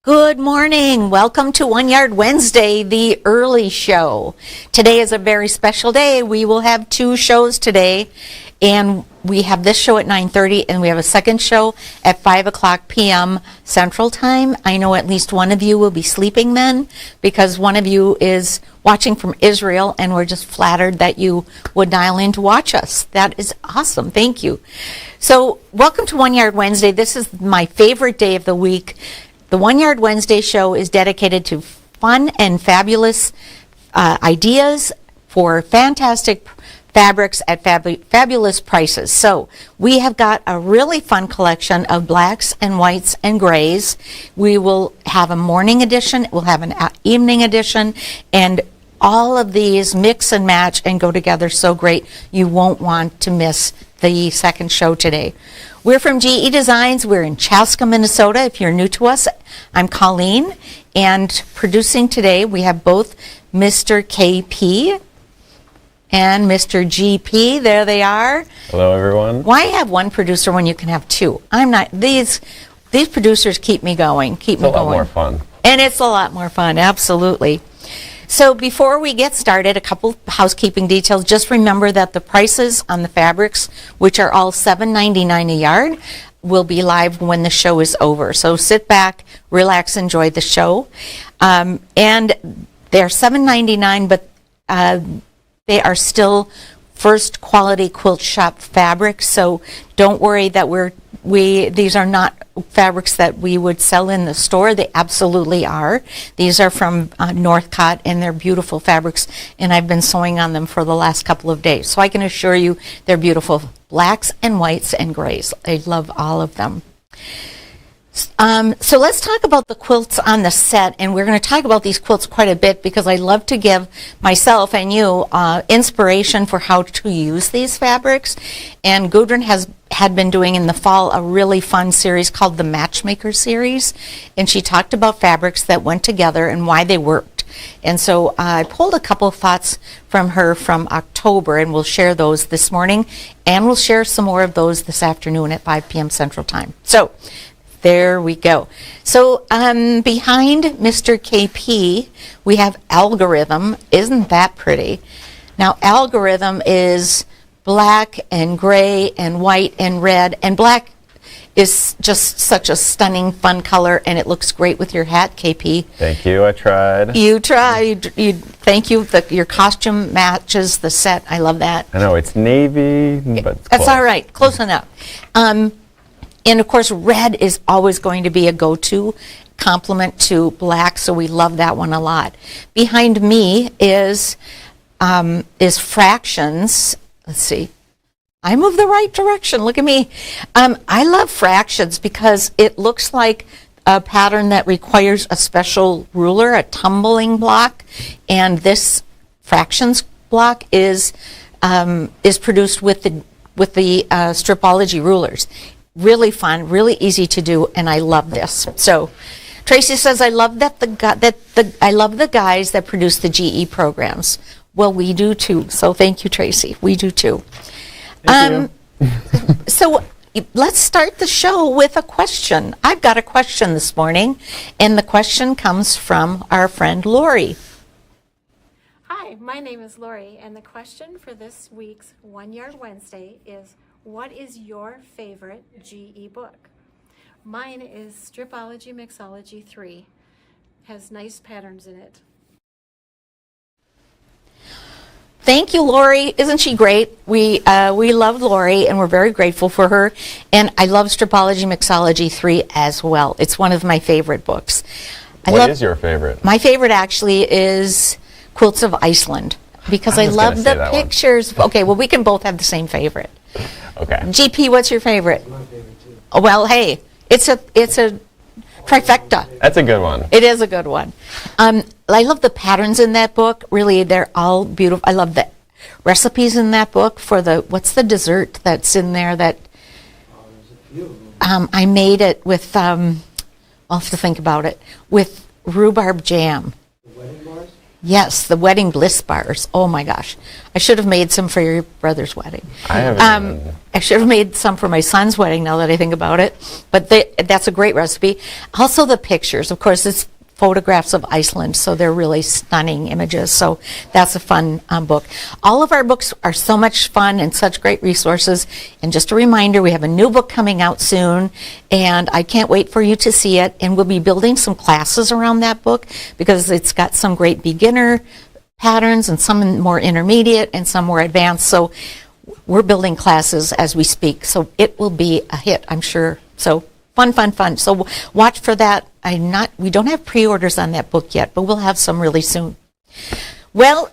Good morning. Welcome to One Yard Wednesday, the early show. Today is a very special day. We will have two shows today, and we have this show at 9:30, and we have a second show at 5 o'clock p.m. Central Time. I know at least one of you will be sleeping then, because one of you is watching from Israel, and we're just flattered that you would dial in to watch us. That is awesome. Thank you. So, welcome to One Yard Wednesday. This is my favorite day of the week. The One Yard Wednesday show is dedicated to fun and fabulous ideas for fantastic fabrics at fabulous prices. So we have got a really fun collection of blacks and whites and grays. We will have a morning edition, we'll have an evening edition, and all of these mix and match and go together so great you won't want to miss the second show today. We're from GEDesigns. We're in Chaska, Minnesota. If you're new to us, I'm Colleen, and producing today we have both Mr. KP and Mr. GP. There they are. Hello, everyone. Why have one producer when you can have two? I'm not. These producers keep me going. Keep me going. It's a lot more fun. And it's a lot more fun. Absolutely. So before we get started, a couple housekeeping details. Just remember that the prices on the fabrics, which are all $7.99 a yard, will be live when the show is over. So sit back, relax, enjoy the show. And they're $7.99, but they are still first quality quilt shop fabrics. So don't worry that these are not fabrics that we would sell in the store. They absolutely are. These are from Northcott, and they're beautiful fabrics, and I've been sewing on them for the last couple of days. So I can assure you they're beautiful blacks and whites and grays. I love all of them. So let's talk about the quilts on the set, and we're going to talk about these quilts quite a bit because I love to give myself and you inspiration for how to use these fabrics. And Gudrun had been doing in the fall a really fun series called the Matchmaker series, and she talked about fabrics that went together and why they worked. And so I pulled a couple of thoughts from her from October, and we'll share those this morning, and we'll share some more of those this afternoon at 5 p.m. Central Time. So there we go. So behind Mr. KP, we have Algorithm. Isn't that pretty? Now, Algorithm is black and gray and white and red, and black is just such a stunning, fun color, and it looks great with your hat, KP. Thank you. I tried. You tried. Thank you. Your costume matches the set. I love that. I know it's navy, but it's that's close. all right. Close enough. And of course, red is always going to be a go-to complement to black, so we love that one a lot. Behind me is Fractions. Let's see. I move the right direction. Look at me. I love Fractions because it looks like a pattern that requires a special ruler, a tumbling block, and this Fractions block is produced with the Stripology rulers. Really fun, really easy to do, and I love this. So, Tracy says, "I love I love the guys that produce the GE programs." Well, we do too. So, thank you, Tracy. We do too. Thank you. So, let's start the show with a question. I've got a question this morning, and the question comes from our friend Lori. Hi, my name is Lori, and the question for this week's One Yard Wednesday is, what is your favorite GE book? Mine is Stripology Mixology 3. Has nice patterns in it. Thank you, Lori. Isn't she great? We love Lori, and we're very grateful for her. And I love Stripology Mixology 3 as well. It's one of my favorite books. What is your favorite? My favorite actually is Quilts of Iceland, because I love the pictures. Okay, well, we can both have the same favorite. Okay. GP, what's your favorite? My favorite too. Oh, well, hey, it's a trifecta. That's a good one. It is a good one. I love the patterns in that book. Really, they're all beautiful. I love the recipes in that book for what's the dessert that's in there that There's a few of them. I made it with, I'll have to think about it, with rhubarb jam. The wedding bars? Yes, the wedding bliss bars. Oh my gosh. I should have made some for your brother's wedding. I haven't. I should have made some for my son's wedding now that I think about it. But that's a great recipe. Also the pictures. Of course, it's photographs of Iceland, so they're really stunning images. So that's a fun book. All of our books are so much fun and such great resources. And just a reminder, we have a new book coming out soon, and I can't wait for you to see it. And we'll be building some classes around that book because it's got some great beginner patterns and some more intermediate and some more advanced. So we're building classes as we speak. So it will be a hit, I'm sure. So fun, fun, fun. So watch for that. We don't have pre-orders on that book yet, but we'll have some really soon. Well,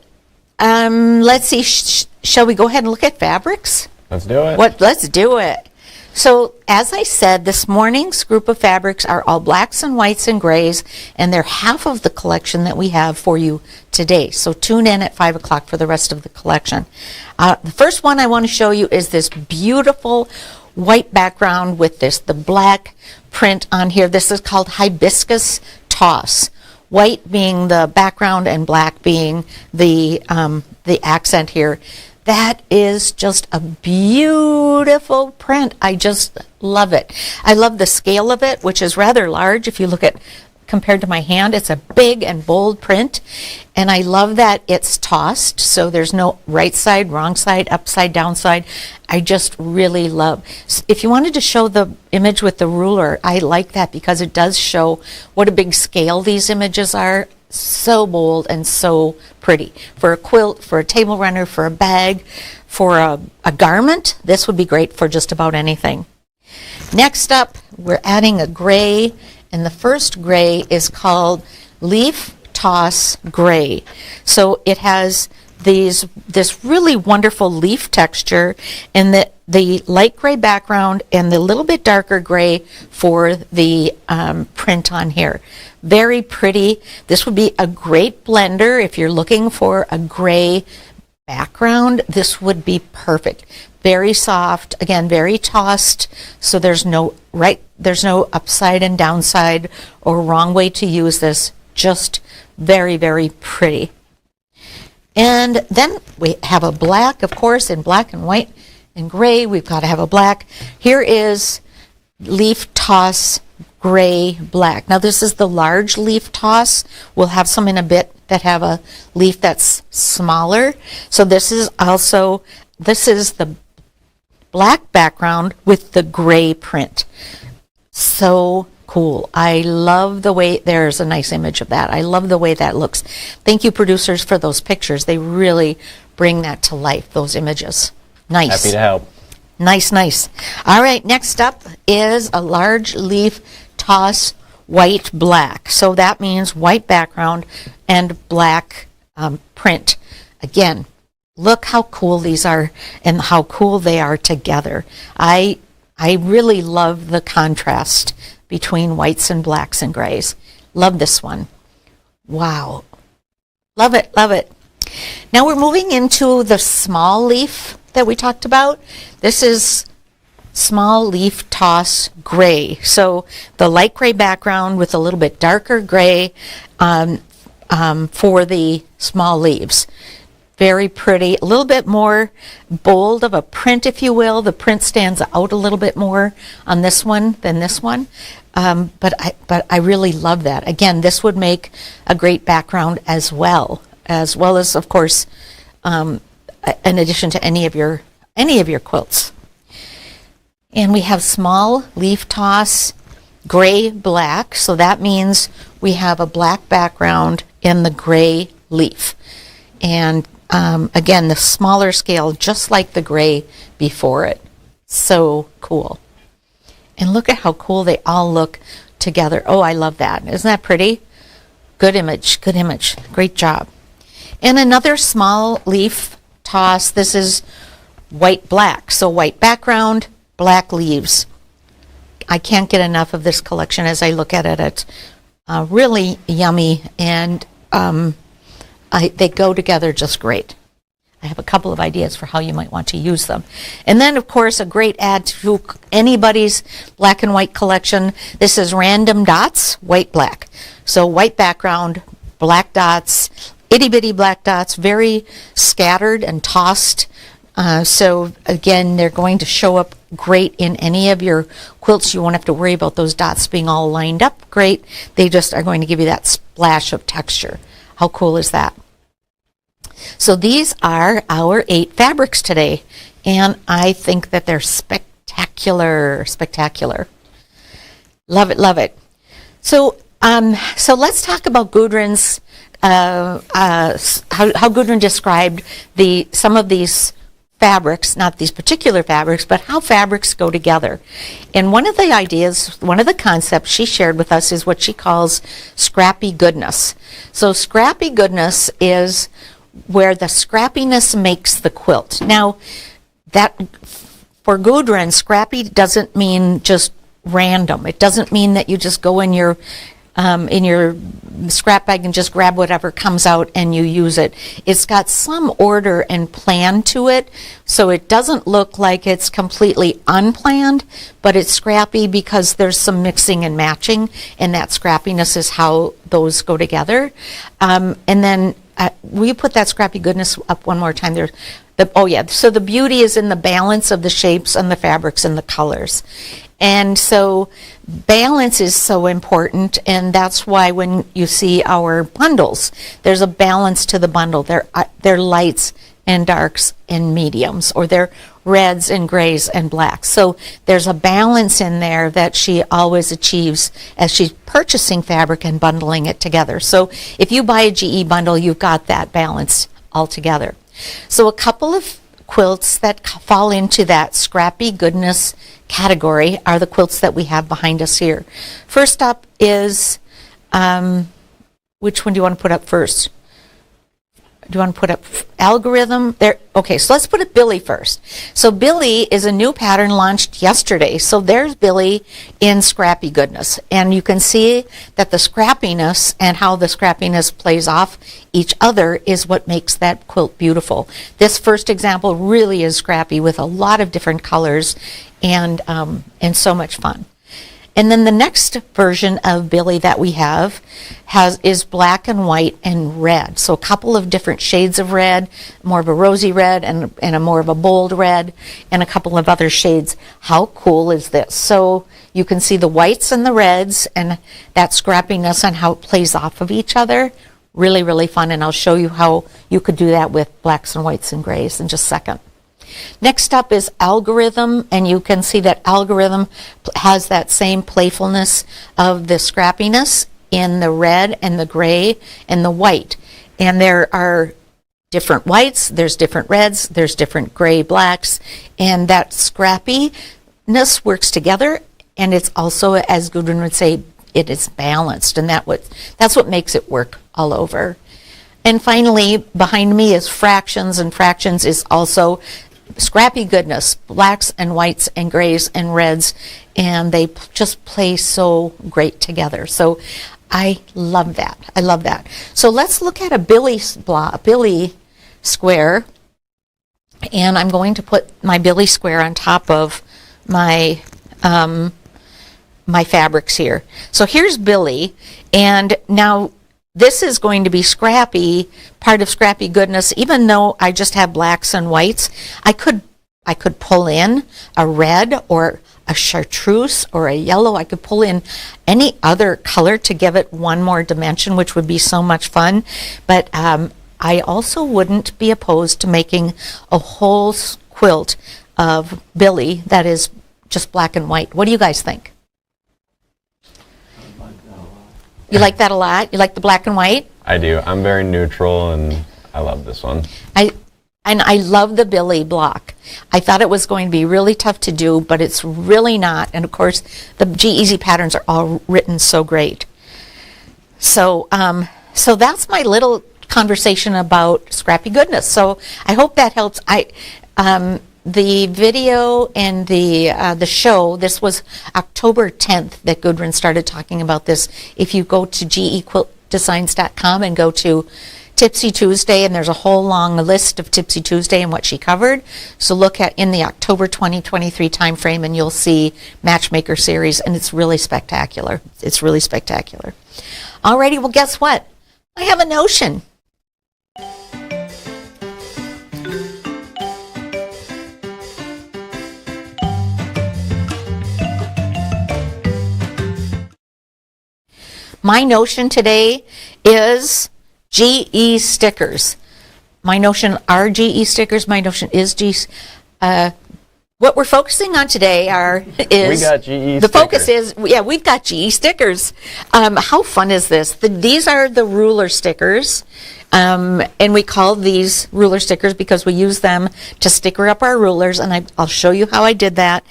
let's see. Shall we go ahead and look at fabrics? Let's do it. Let's do it. So as I said, this morning's group of fabrics are all blacks and whites and grays, and they're half of the collection that we have for you today. So tune in at 5 o'clock for the rest of the collection. The first one I want to show you is this beautiful white background with the black print on here. This is called Hibiscus Toss. White being the background and black being the accent here. That is just a beautiful print. I just love it. I love the scale of it, which is rather large. If you look at compared to my hand, it's a big and bold print. And I love that it's tossed, so there's no right side, wrong side, upside, down side. I just really love. If you wanted to show the image with the ruler, I like that because it does show what a big scale these images are. So bold and so pretty. For a quilt, for a table runner, for a bag, for a garment, this would be great for just about anything. Next up, we're adding a gray, and the first gray is called Leaf Toss Gray. So it has this really wonderful leaf texture, and the light gray background and the little bit darker gray for the print on here. Very pretty. This would be a great blender if you're looking for a gray background. This would be perfect. Very soft, again, very tossed, so there's no upside and downside or wrong way to use this. Just very, very pretty. And then we have a black, of course, in black and white and gray. We've got to have a black. Here is Leaf Toss Gray Black. Now this is the large leaf toss. We'll have some in a bit that have a leaf that's smaller. So this is the black background with the gray print. So cool. I love the way, there's a nice image of that. I love the way that looks. Thank you, producers, for those pictures. They really bring that to life, those images. Nice. Happy to help. Nice, nice. All right, next up is a large leaf toss white black. So that means white background and black print. Again, look how cool these are and how cool they are together. I really love the contrast between whites and blacks and grays. Love this one. Wow. Love it, love it. Now we're moving into the small leaf that we talked about. This is small leaf toss gray. So the light gray background with a little bit darker gray for the small leaves. Very pretty, a little bit more bold of a print, if you will. The print stands out a little bit more on this one than this one. But I really love that. Again, this would make a great background as well as of course, in addition to any of your quilts. And we have small leaf toss gray black, so that means we have a black background in the gray leaf. And again, the smaller scale, just like the gray before it. So cool. And look at how cool they all look together. Oh, I love that. Isn't that pretty? Good image, good image. Great job. And another small leaf toss. This is white black. So white background, black leaves. I can't get enough of this collection as I look at it. It's really yummy, and they go together just great. I have a couple of ideas for how you might want to use them. And then, of course, a great add to anybody's black and white collection. This is Random Dots, white black. So white background, black dots, itty bitty black dots, very scattered and tossed. So again, they're going to show up great in any of your quilts. You won't have to worry about those dots being all lined up great. They just are going to give you that splash of texture. How cool is that? So these are our 8 fabrics today, and I think that they're spectacular, spectacular. Love it, love it. So let's talk about Gudrun's, how Gudrun described some of these fabrics, not these particular fabrics, but how fabrics go together. And one of the ideas, one of the concepts she shared with us is what she calls scrappy goodness. So scrappy goodness is where the scrappiness makes the quilt. Now, that for Gudrun, scrappy doesn't mean just random. It doesn't mean that you just go in your scrap bag and just grab whatever comes out and you use it. It's got some order and plan to it, so it doesn't look like it's completely unplanned, but it's scrappy because there's some mixing and matching, and that scrappiness is how those go together. And then will you put that scrappy goodness up one more time there? Oh yeah, so the beauty is in the balance of the shapes and the fabrics and the colors. And so balance is so important, and that's why when you see our bundles, there's a balance to the bundle. They're lights and darks and mediums, or they're reds and grays and blacks. So there's a balance in there that she always achieves as she's purchasing fabric and bundling it together. So if you buy a GE bundle, you've got that balance all together. So a couple of quilts that fall into that scrappy goodness category are the quilts that we have behind us here. First up is, which one do you want to put up first? Do you want to put up Algorithm? There. Okay, so let's put up Billy first. So Billy is a new pattern launched yesterday. So there's Billy in scrappy goodness. And you can see that the scrappiness and how the scrappiness plays off each other is what makes that quilt beautiful. This first example really is scrappy with a lot of different colors and so much fun. And then the next version of Billy that we have is black and white and red. So a couple of different shades of red, more of a rosy red and a more of a bold red, and a couple of other shades. How cool is this? So you can see the whites and the reds and that scrappiness and how it plays off of each other. Really, really fun. And I'll show you how you could do that with blacks and whites and grays in just a second. Next up is Algorithm, and you can see that Algorithm has that same playfulness of the scrappiness in the red and the gray and the white. And there are different whites, there's different reds, there's different gray blacks, and that scrappiness works together, and it's also, as Gudrun would say, it is balanced, and that's what makes it work all over. And finally, behind me is Fractions, and Fractions is also scrappy goodness, blacks and whites and grays and reds, and they just play so great together. So I love that. I love that. So let's look at a Billy square, and I'm going to put my Billy square on top of my my fabrics here. So here's Billy, and now this is going to be scrappy, part of scrappy goodness. Even though I just have blacks and whites, I could pull in a red or a chartreuse or a yellow. I could pull in any other color to give it one more dimension, which would be so much fun. But I also wouldn't be opposed to making a whole quilt of Billy that is just black and white. What do you guys think? You like that a lot? You like the black and white? I do. I'm very neutral, and I love this one. I love the Billy block. I thought it was going to be really tough to do, but it's really not. And of course, the GEZ patterns are all written so great. So, so that's my little conversation about scrappy goodness. So I hope that helps. The video and the show, this was October 10th that Gudrun started talking about this. If you go to GEDesigns.com and go to Tipsy Tuesday, and there's a whole long list of Tipsy Tuesday and what she covered. So look at in the October 2023 time frame, and you'll see Matchmaker series, and it's really spectacular. It's really spectacular. Alrighty, well, guess what? I have a notion. My notion today is GE stickers. My notion are GE stickers. My notion is what we're focusing on today is We got GE the focus stickers. is we've got GE stickers. How fun is this? These are the ruler stickers, and we call these ruler stickers because we use them to sticker up our rulers, and I'll show you how I did that.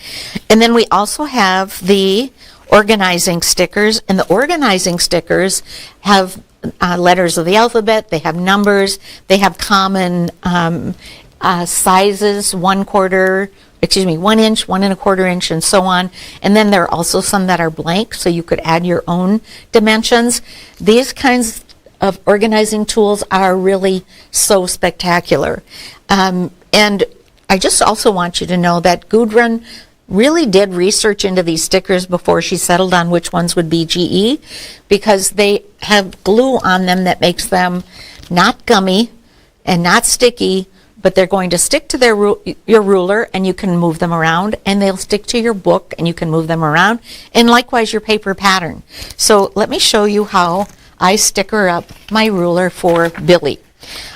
And then we also have the organizing stickers, and the organizing stickers have letters of the alphabet, they have numbers, they have common sizes, 1 inch, 1 1/4 inch, and so on. And then there are also some that are blank, so you could add your own dimensions. These kinds of organizing tools are really so spectacular. And I just also want you to know that Gudrun really did research into these stickers before she settled on which ones would be GE, because they have glue on them that makes them not gummy and not sticky, but they're going to stick to your ruler, and you can move them around, and they'll stick to your book and you can move them around, and likewise your paper pattern. So let me show you how I sticker up my ruler for Billy.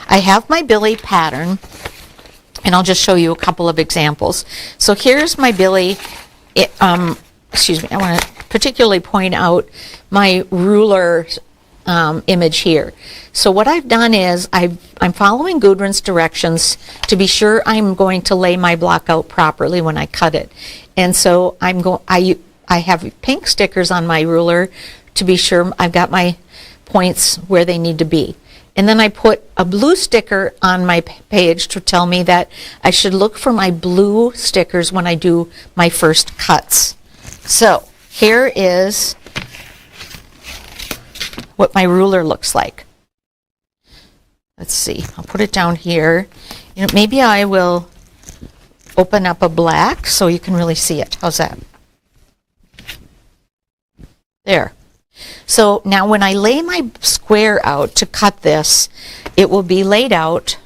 I have my Billy pattern, and I'll just show you a couple of examples. So here's my Billy. I want to particularly point out my ruler image here. So what I've done is I'm following Gudrun's directions to be sure I'm going to lay my block out properly when I cut it. And so I have pink stickers on my ruler to be sure I've got my points where they need to be. And then I put a blue sticker on my page to tell me that I should look for my blue stickers when I do my first cuts. So here is what my ruler looks like. Let's see, I'll put it down here. Maybe I will open up a black so you can really see it. How's that? There. So now when I lay my square out to cut this, it will be laid out.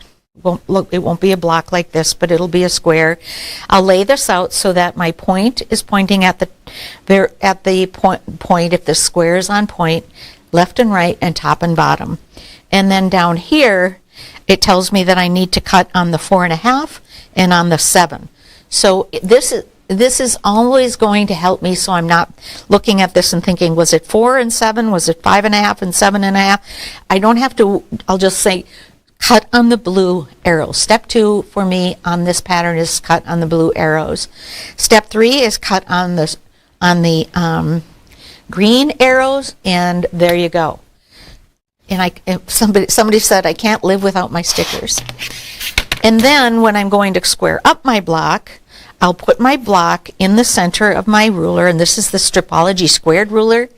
It won't be a block like this, but it'll be a square. I'll lay this out so that my point is pointing at the point if the square is on point, left and right and top and bottom. And then down here, it tells me that I need to cut on the 4.5 and on the 7. So this is always going to help me, so I'm not looking at this and thinking, was it 4 and 7? Was it 5.5 and 7.5? I don't have to, I'll just say, cut on the blue arrows. Step 2 for me on this pattern is cut on the blue arrows. Step 3 is cut on the green arrows, and there you go. And somebody said I can't live without my stickers. And then when I'm going to square up my block, I'll put my block in the center of my ruler, and this is the Stripology squared ruler.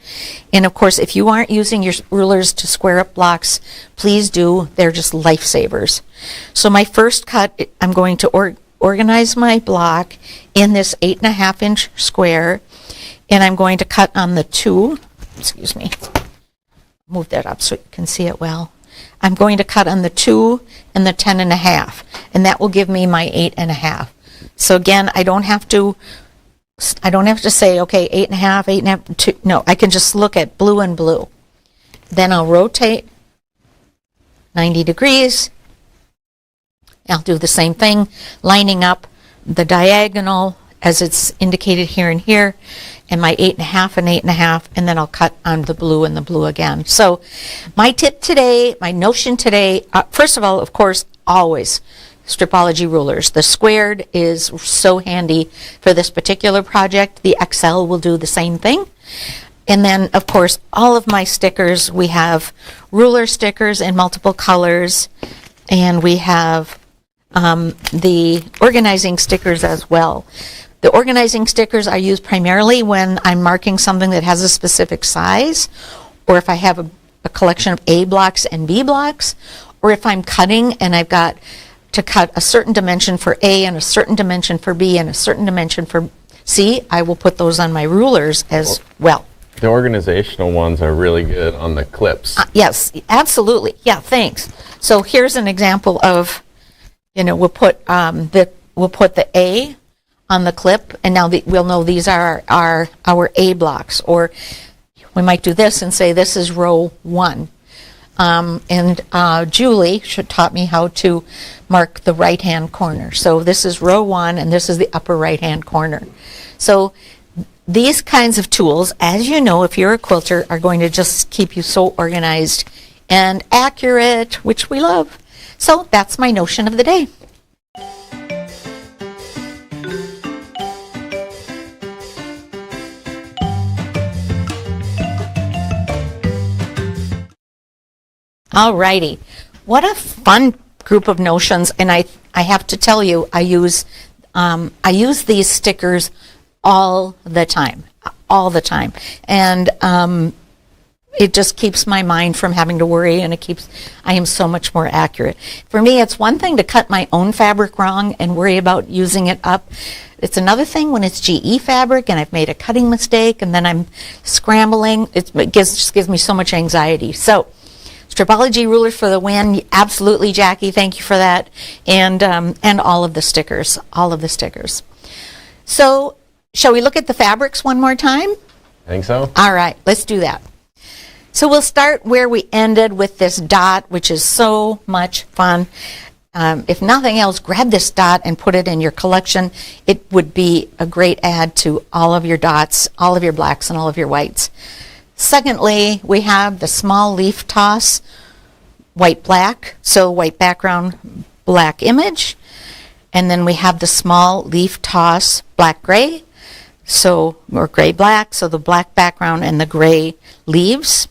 And of course, if you aren't using your rulers to square up blocks, please do. They're just lifesavers. So my first cut, I'm going to organize my block in this 8.5 inch square, and I'm going to cut on the 2, excuse me, move that up so you can see it well. I'm going to cut on the 2 and the 10.5, and that will give me my 8.5. So again, I don't have to say, okay, 8.5, 8.5, 2. No, I can just look at blue and blue. Then I'll rotate 90 degrees. I'll do the same thing, lining up the diagonal as it's indicated here and here, and my 8.5 and 8.5, and then I'll cut on the blue and the blue again. So my tip today, my notion today, first of all, of course, always Stripology rulers. The squared is so handy for this particular project. The XL will do the same thing. And then, of course, all of my stickers, we have ruler stickers in multiple colors, and we have the organizing stickers as well. The organizing stickers I use primarily when I'm marking something that has a specific size, or if I have a collection of A blocks and B blocks, or if I'm cutting and I've got to cut a certain dimension for A and a certain dimension for B and a certain dimension for C, I will put those on my rulers as well. The organizational ones are really good on the clips. Yes, absolutely. Yeah, thanks. So here's an example of, we'll put the A on the clip, and now we'll know these are our A blocks. Or we might do this and say this is row 1. Julie taught me how to mark the right-hand corner. So this is row 1, and this is the upper right-hand corner. So these kinds of tools, as you know, if you're a quilter, are going to just keep you so organized and accurate, which we love. So that's my notion of the day. Alrighty, what a fun group of notions, and I have to tell you, I use these stickers all the time, and it just keeps my mind from having to worry, and I am so much more accurate. For me, it's one thing to cut my own fabric wrong and worry about using it up. It's another thing when it's GE fabric and I've made a cutting mistake and then I'm scrambling. It just gives me so much anxiety. So. Stripology rulers for the win. Absolutely, Jackie. Thank you for that. And all of the stickers. So, shall we look at the fabrics one more time? I think so. All right, let's do that. So we'll start where we ended with this dot, which is so much fun. If nothing else, grab this dot and put it in your collection. It would be a great add to all of your dots, all of your blacks, and all of your whites. Secondly, we have the small leaf toss, white-black, so white background, black image. And then we have the small leaf toss, black-gray, or gray-black, so the black background and the gray leaves.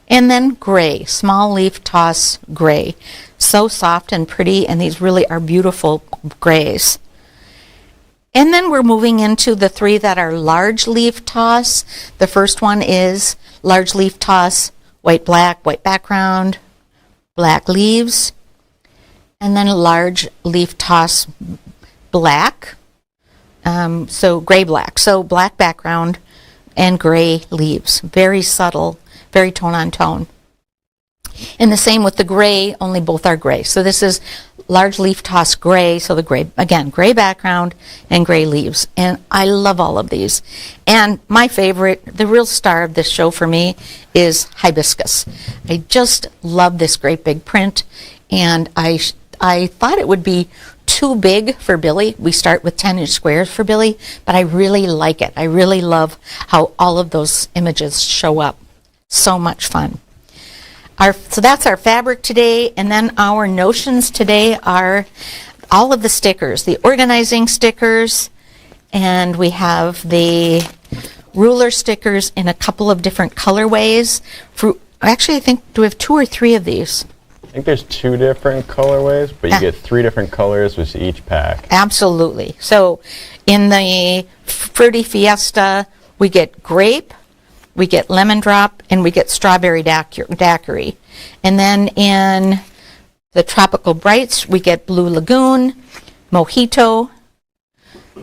And then gray, small leaf toss, gray. So soft and pretty, and these really are beautiful grays. And then we're moving into the 3 that are large leaf toss. The first one is large leaf toss, white background, black leaves. And then large leaf toss, black, so gray-black. So black background and gray leaves. Very subtle, very tone-on-tone. And the same with the gray, only both are gray. So this is large leaf toss gray, so the gray, again, gray background and gray leaves. And I love all of these. And my favorite, the real star of this show for me, is hibiscus. I just love this great big print, and I thought it would be too big for Billy. We start with 10-inch squares for Billy, but I really like it. I really love how all of those images show up. So much fun. So that's our fabric today, and then our notions today are all of the stickers, the organizing stickers, and we have the ruler stickers in a couple of different colorways. Actually, I think, do we have 2 or 3 of these? I think there's 2 different colorways, but you get 3 different colors with each pack. Absolutely. So in the Fruity Fiesta, we get grape, we get lemon drop, and we get strawberry daiquiri. And then in the Tropical Brights, we get Blue Lagoon, Mojito,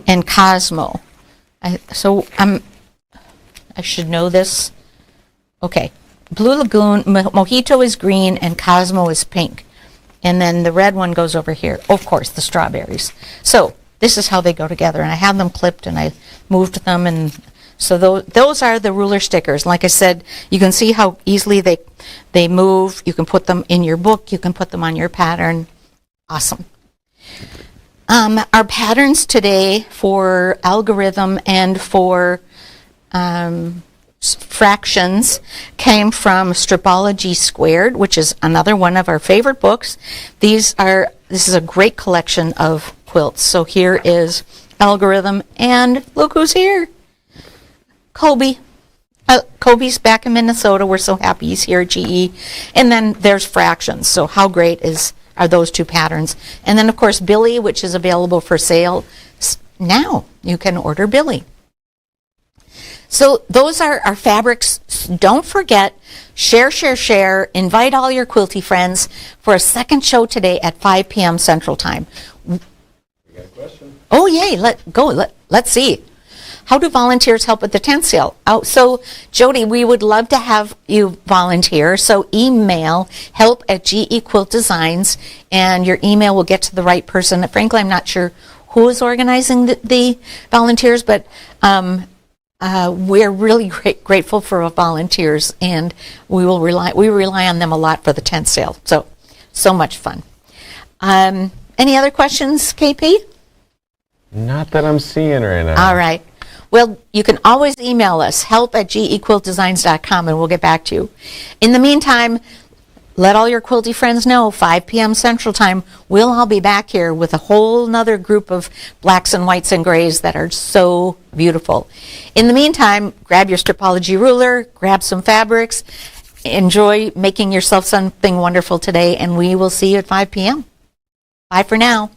and Cosmo. I should know this. Okay. Blue Lagoon, Mojito is green, and Cosmo is pink. And then the red one goes over here. Of course, the strawberries. So this is how they go together. And I have them clipped, and I moved them, and so those are the ruler stickers. Like I said, you can see how easily they move. You can put them in your book. You can put them on your pattern. Awesome. Our patterns today for algorithm and for fractions came from Stripology Squared, which is another one of our favorite books. This is a great collection of quilts. So here is algorithm, and look who's here. Kobe. Kobe's back in Minnesota. We're so happy he's here at GE. And then there's fractions. So how great are those 2 patterns? And then, of course, Billy, which is available for sale now. You can order Billy. So those are our fabrics. Don't forget, share. Invite all your quilty friends for a second show today at 5 p.m. Central Time. We got a question. Oh, yay. Let's see. How do volunteers help with the tent sale? So, Jody, we would love to have you volunteer. So email help@GEQuiltDesigns, and your email will get to the right person. Frankly, I'm not sure who is organizing the volunteers, but we're really grateful for our volunteers, and we rely on them a lot for the tent sale. So much fun. Any other questions, KP? Not that I'm seeing right now. All right. Well, you can always email us, help@gequiltdesigns.com, and we'll get back to you. In the meantime, let all your quilty friends know, 5 p.m. Central Time, we'll all be back here with a whole nother group of blacks and whites and grays that are so beautiful. In the meantime, grab your Stripology ruler, grab some fabrics, enjoy making yourself something wonderful today, and we will see you at 5 p.m. Bye for now.